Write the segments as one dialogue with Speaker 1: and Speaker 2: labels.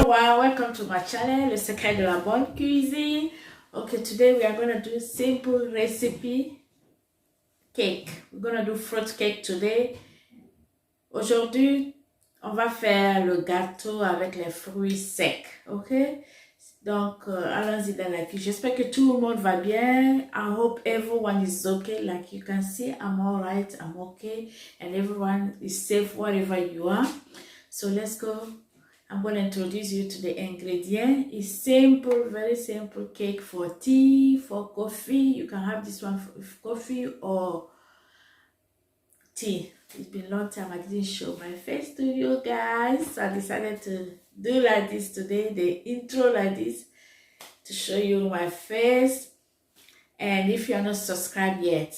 Speaker 1: everyone, welcome to my channel, Le Secret de la Bonne Cuisine. Okay, today we are going to do simple recipe cake. We're going to do fruit cake today. Aujourd'hui, on va faire le gâteau avec les fruits secs, ok? Donc, allons-y dans la cuisine. J'espère que tout le monde va bien. I hope everyone is okay. Like you can see, I'm all right, I'm okay. And everyone is safe wherever you are. So let's go. I'm going to introduce you to the ingredients. It's simple, very simple cake for tea, for coffee. You can have this one for coffee or tea. It's been a long time I didn't show my face to you guys. So I decided to do like this today, the intro like this, to show you my face. And if you're not subscribed yet,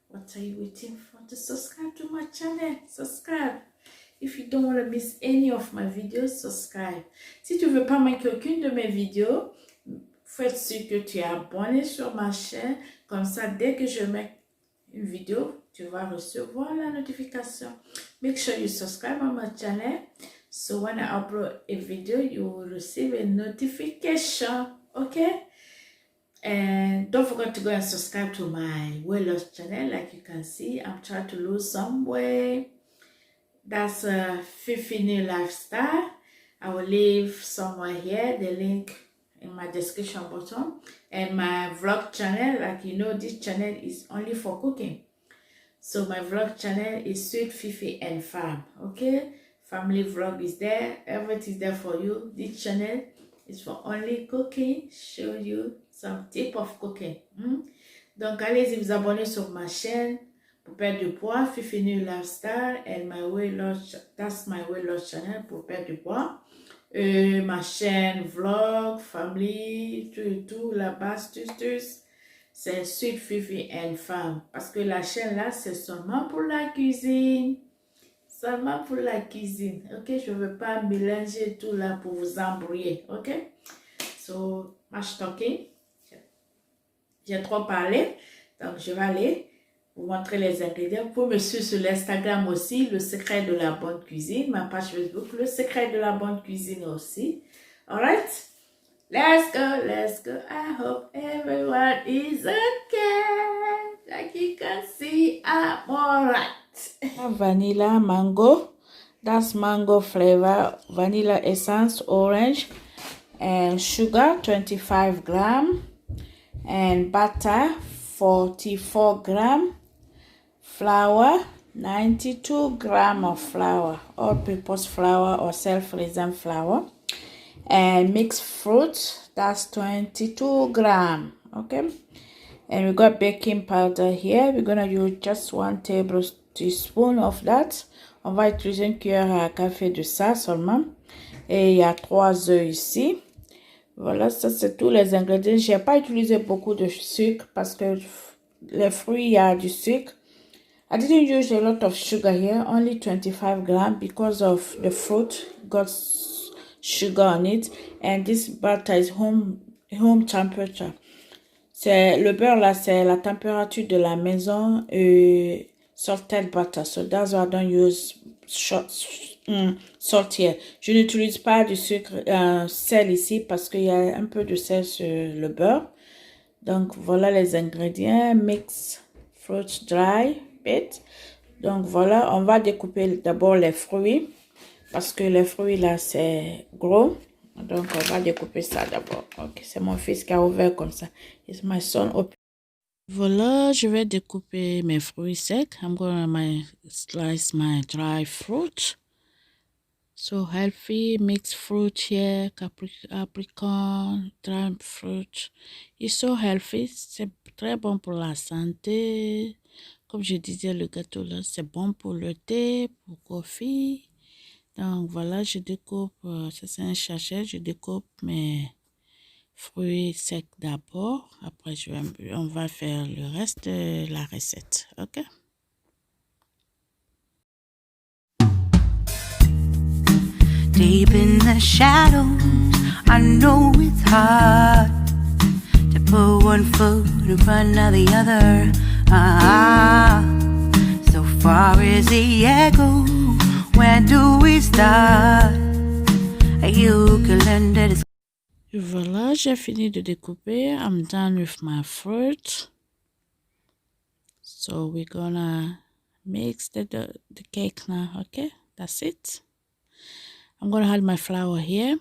Speaker 1: what are you waiting for to subscribe to my channel? Subscribe. If you don't want to miss any of my videos, subscribe. Si tu veux pas manquer aucune de mes vidéos, fais sûr que tu es abonné sur ma chaîne. Comme ça, dès que je mets une vidéo, tu vas recevoir la notification. Make sure you subscribe on my channel. So when I upload a video, you will receive a notification. Okay? And don't forget to go and subscribe to my weight loss channel. Like you can see, I'm trying to lose some weight. That's a Fifi New Lifestyle. I will leave somewhere here the link in my description bottom. And my vlog channel, like you know, this channel is only for cooking. So my vlog channel is Sweet Fifi and Fam. Okay, family vlog is there. Everything is there for you. This channel is for only cooking. Show you some tip of cooking. Donc allez-y vous abonner sur ma chaîne. Pour perdre du poids, Fifi New Lifestyle and my weight loss, that's my weight loss channel pour perdre du poids. Ma chaîne vlog, family, tout là-bas, astuces, c'est Sweet Fifi and Fam. Parce que la chaîne là, c'est seulement pour la cuisine. Seulement pour la cuisine. Ok, je ne veux pas mélanger tout là pour vous embrouiller. Ok, so much talking. J'ai trop parlé, donc je vais aller vous montrer les ingrédients. Vous pouvez me suivre sur l'Instagram aussi, Le Secret de la Bonne Cuisine. Ma page Facebook, Le Secret de la Bonne Cuisine aussi. Alright? Let's go, let's go. I hope everyone is okay. Like you can see, I'm alright. Vanilla mango. That's mango flavor. Vanilla essence, orange. And sugar, 25 grams. And butter, 44 grams. Flour, 92 grams of flour, all-purpose flour or self-raising flour, and mixed fruit, that's 22 grams. Okay, and we got baking powder here. We're gonna use just 1 tablespoon of that. On va utiliser une cuillère à café de ça seulement, et il y a 3 œufs ici. Voilà, ça c'est tous les ingrédients. J'ai pas utilisé beaucoup de sucre parce que les fruits, il y a du sucre. I didn't use a lot of sugar here, only 25 grams because of the fruit got sugar on it, and this butter is home temperature. C'est le beurre là, c'est la température de la maison, salted butter. So that's why I don't use salt here. Je n'utilise pas du sucre sel ici parce qu'il y a un peu de sel sur le beurre. Donc voilà les ingrédients. Mix fruit dry. Donc voilà, on va découper d'abord les fruits parce que les fruits là c'est gros, donc on va découper ça d'abord. Ok, c'est mon fils qui a ouvert comme ça. It's my son open. Voilà, je vais découper mes fruits secs. I'm gonna slice my dry fruit. So healthy mixed fruit here, apricot, dry fruit. It's so healthy, c'est très bon pour la santé. Comme je disais, le gâteau là, c'est bon pour le thé, pour coffee. Donc voilà, je découpe, ça c'est un sachet, je découpe mes fruits secs d'abord. Après, on va faire le reste de la recette, ok?
Speaker 2: Deep in the shadows, I know it's hard to put one foot in front of the other. So far is the echo. Where do we start? You can lend
Speaker 1: Et voilà, j'ai fini de découper. I'm done with my fruit. So we're gonna mix the cake now, okay? That's it. I'm gonna add my flour here.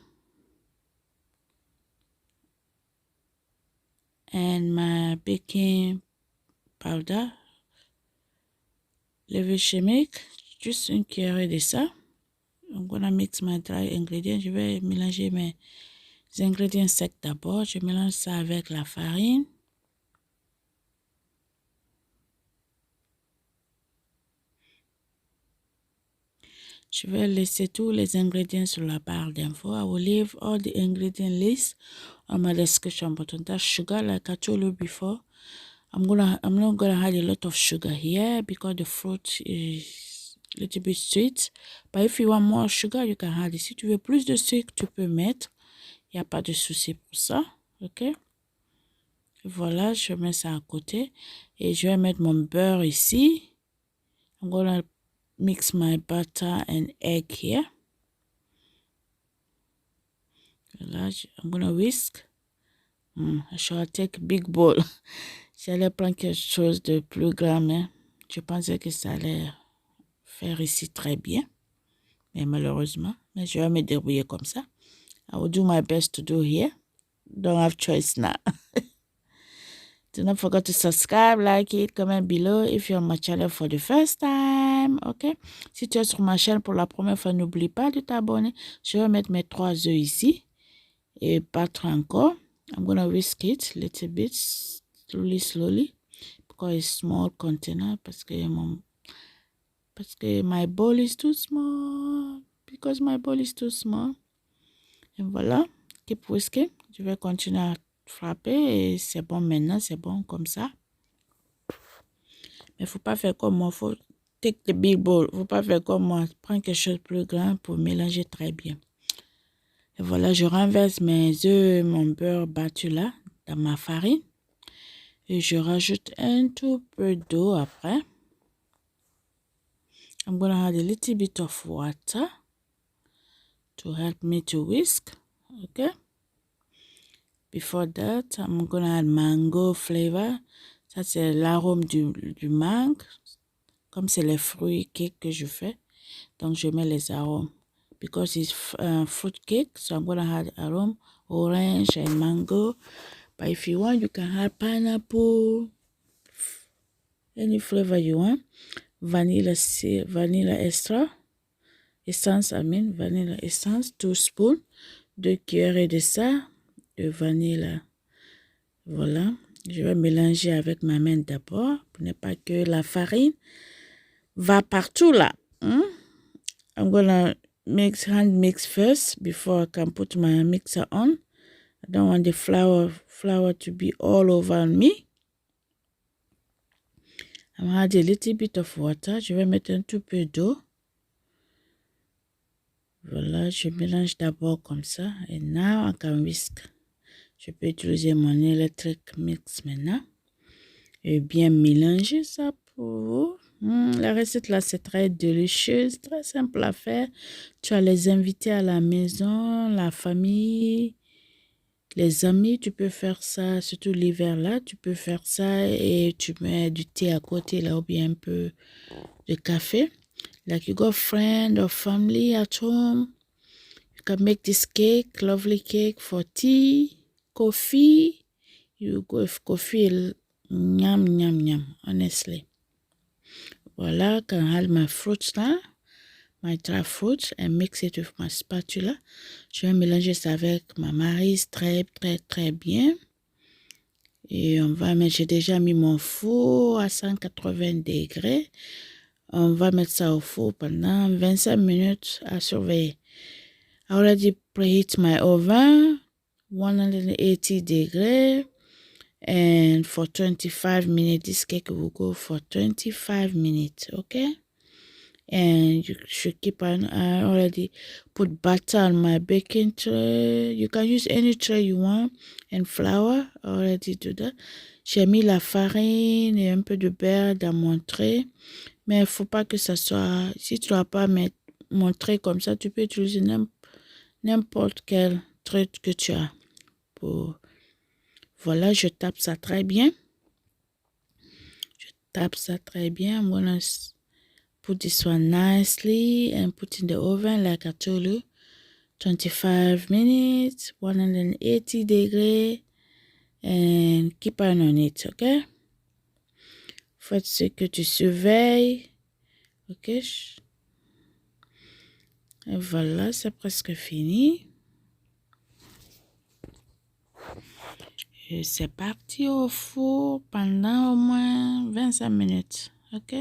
Speaker 1: And my baking powder. Levure chimique, juste une cuillerée de ça. I'm gonna mix my dry ingredients. Je vais mélanger mes ingrédients secs d'abord. Je mélange ça avec la farine. Je vais laisser tous les ingrédients sur la barre d'infos. I will leave all the ingredient list on my description button. That's sugar, like I told you before. I'm not gonna add a lot of sugar here because the fruit is a little bit sweet. But if you want more sugar, you can add it. Si tu veux plus de sucre, tu peux mettre. Il n'y a pas de souci pour ça. Ok? Voilà, je mets ça à côté. Et je vais mettre mon beurre ici. I'm gonna mix my butter and egg here. Voilà, I'm gonna whisk. I shall take big bowl. J'allais prendre quelque chose de plus grand, mais je pensais que ça allait faire ici très bien. Mais malheureusement, mais je vais me débrouiller comme ça. I will do my best to do here. Don't have choice now. Do not forget to subscribe, like it, comment below if you're on my channel for the first time. Ok? Si tu es sur ma chaîne pour la première fois, n'oublie pas de t'abonner. Je vais mettre mes 3 œufs ici et battre encore. I'm gonna whisk it a little bit slowly because it's small container parce que my bowl is too small. Because my bowl is too small. Et voilà, keep whisking. Je vais continuer à frapper et c'est bon maintenant, c'est bon comme ça. Mais il ne faut pas faire comme moi, il faut take the big bowl. Il ne faut pas faire comme moi, prendre quelque chose de plus grand pour mélanger très bien. Et voilà, je renverse mes œufs et mon beurre battu là dans ma farine. Et je rajoute un tout peu d'eau après. I'm going to add a little bit of water to help me to whisk. Okay. Before that, I'm going to add mango flavor. Ça, c'est l'arôme du mangue. Comme c'est les fruits cake que je fais. Donc, je mets les arômes. Because it's fruit cake, so I'm going to add aroma, orange and mango. But if you want, you can add pineapple, any flavor you want. Vanilla extra, essence, vanilla essence, 2 spoons, 2 cuillerées de ça, de vanille. Voilà, je vais mélanger avec ma main d'abord, pour ne pas que la farine va partout là. I'm gonna hand mix first before I can put my mixer on. I don't want the flour to be all over me. I'm add a little bit of water. Je vais mettre un tout peu d'eau. Voilà, je mélange d'abord comme ça. Et now I can whisk. Je peux utiliser mon electric mix maintenant. Et bien mélanger ça pour vous. La recette là, c'est très délicieuse, très simple à faire. Tu as les invités à la maison, la famille, les amis, tu peux faire ça, surtout l'hiver là, tu peux faire ça et tu mets du thé à côté là ou bien un peu de café. Like you got friend or family at home, you can make this cake, lovely cake for tea, coffee. You go with coffee, yum, honestly. Voilà, I can add my fruits now, my dry fruits, and mix it with my spatula. Je vais mélanger ça avec ma maryse très bien. Et on va mettre, j'ai déjà mis mon four à 180 degrés. On va mettre ça au four pendant 25 minutes à surveiller. I already preheat my oven, 180 degrés. And for 25 minutes, this cake will go for 25 minutes, okay? And you should keep on, I already put butter on my baking tray. You can use any tray you want. And flour, I already do that. J'ai mis la farine et un peu de beurre dans mon tray. Mais il ne faut pas que ça soit, si tu ne dois pas mettre mon tray comme ça, tu peux utiliser n'importe quel tray que tu as. pour... Voilà, je tape ça très bien. Je tape ça très bien. I'm gonna put this one nicely and put in the oven like I told you. 25 minutes, 180 degrees, and keep an eye on it, okay? Faites ce que tu surveilles, ok? Et voilà, c'est presque fini. Et c'est parti au four pendant au moins 25 minutes, ok?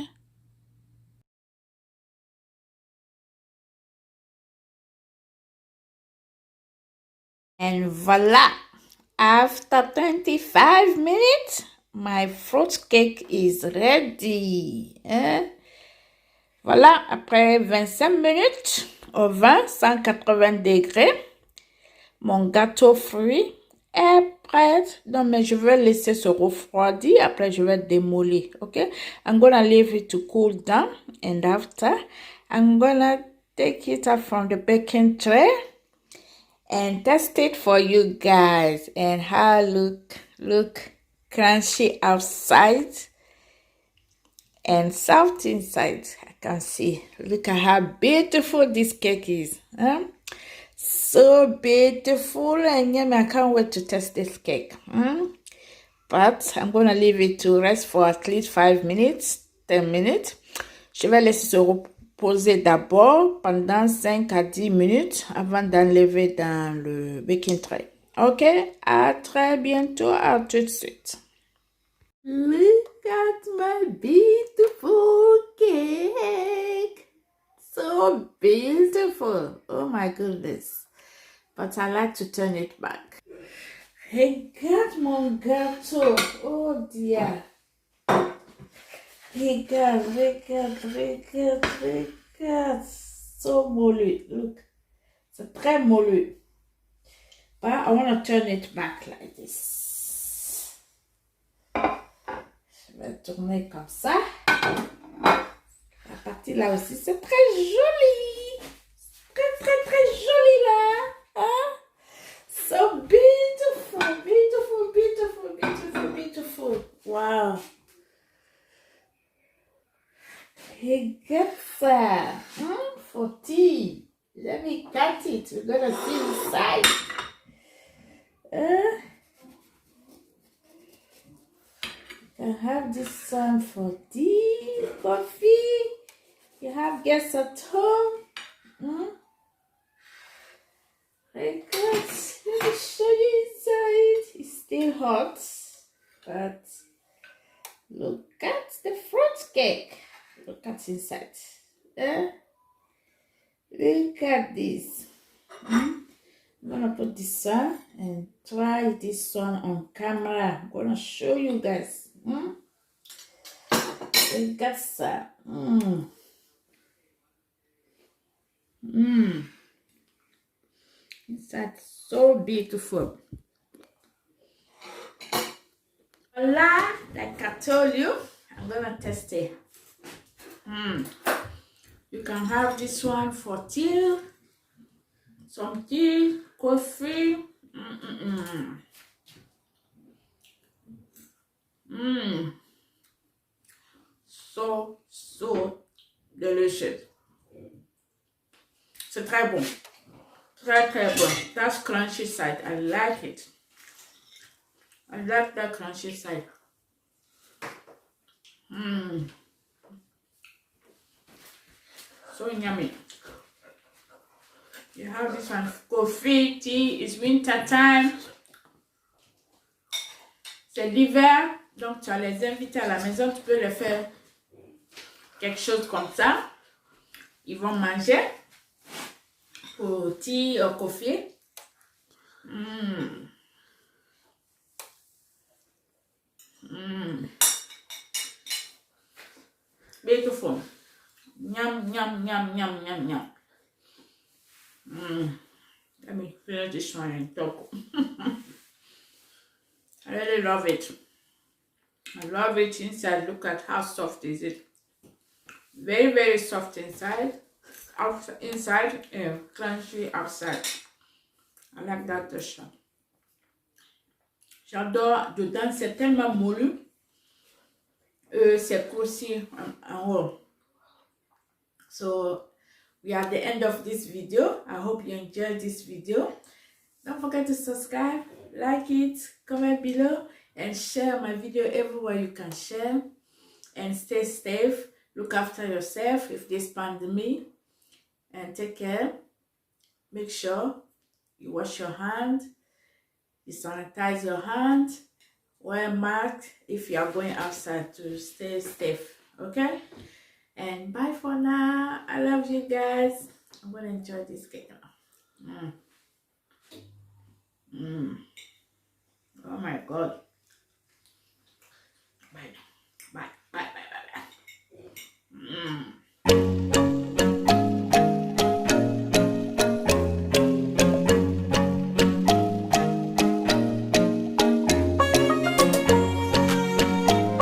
Speaker 1: And voila! After 25 minutes, my fruit cake is ready. Hein? Voilà, après 25 minutes au 180 degrés, mon gâteau fruit est prêt. Donc, mais je vais laisser se refroidir. Après, je vais démolir. Ok? I'm gonna leave it to cool down. And after, I'm gonna take it out from the baking tray and test it for you guys. And how look crunchy outside and soft inside. I can see. Look at how beautiful this cake is. Huh? So beautiful and yummy. I can't wait to test this cake. But I'm going to leave it to rest for at least 5 minutes, 10 minutes. Je vais laisser se reposer d'abord pendant 5 à 10 minutes avant d'enlever dans le baking tray. Ok? À très bientôt. À tout de suite. Look at my beautiful cake. So beautiful. Oh my goodness. But I like to turn it back. Regarde mon gâteau. Oh dear. Regarde. So moulu. Look. C'est très moulu. But I want to turn it back like this. Je vais tourner comme ça. La partie là aussi, c'est très joli. Très joli là. Hein? So beautiful. Wow. Regarde ça. For tea. Let me cut it. We're gonna see inside. You have this one for tea, coffee. You have guests at home. Let me show you inside. It's still hot, but look at the fruit cake. Look at inside. Look at this. I'm gonna put this on and try this one on camera. I'm gonna show you guys. Look at that. That's so beautiful. Voila, like I told you, I'm gonna test it. You can have this one for tea, some tea, coffee. So delicious. C'est très bon. Très bon. That's crunchy side. I like it. I like that crunchy side. So yummy. You have this one, coffee, tea. It's winter time. C'est l'hiver. Donc tu as les invités à la maison. Tu peux leur faire quelque chose comme ça. Ils vont manger. Pour tea or coffee. Beautiful. Yum. Let me finish this one and talk. I really love it. I love it inside. Look at how soft is it. Very soft inside. Inside and crunchy outside. I like that texture. J'adore. Dedans, c'est tellement moulu. C'est croustillant en haut. So, we are at the end of this video. I hope you enjoyed this video. Don't forget to subscribe, like it, comment below, and share my video everywhere you can share. And stay safe. Look after yourself with this pandemic. And take care. Make sure you wash your hand. You sanitize your hand. Wear a mask if you are going outside to stay safe. Okay? And bye for now. I love you guys. I'm going to enjoy this cake now. Oh my God.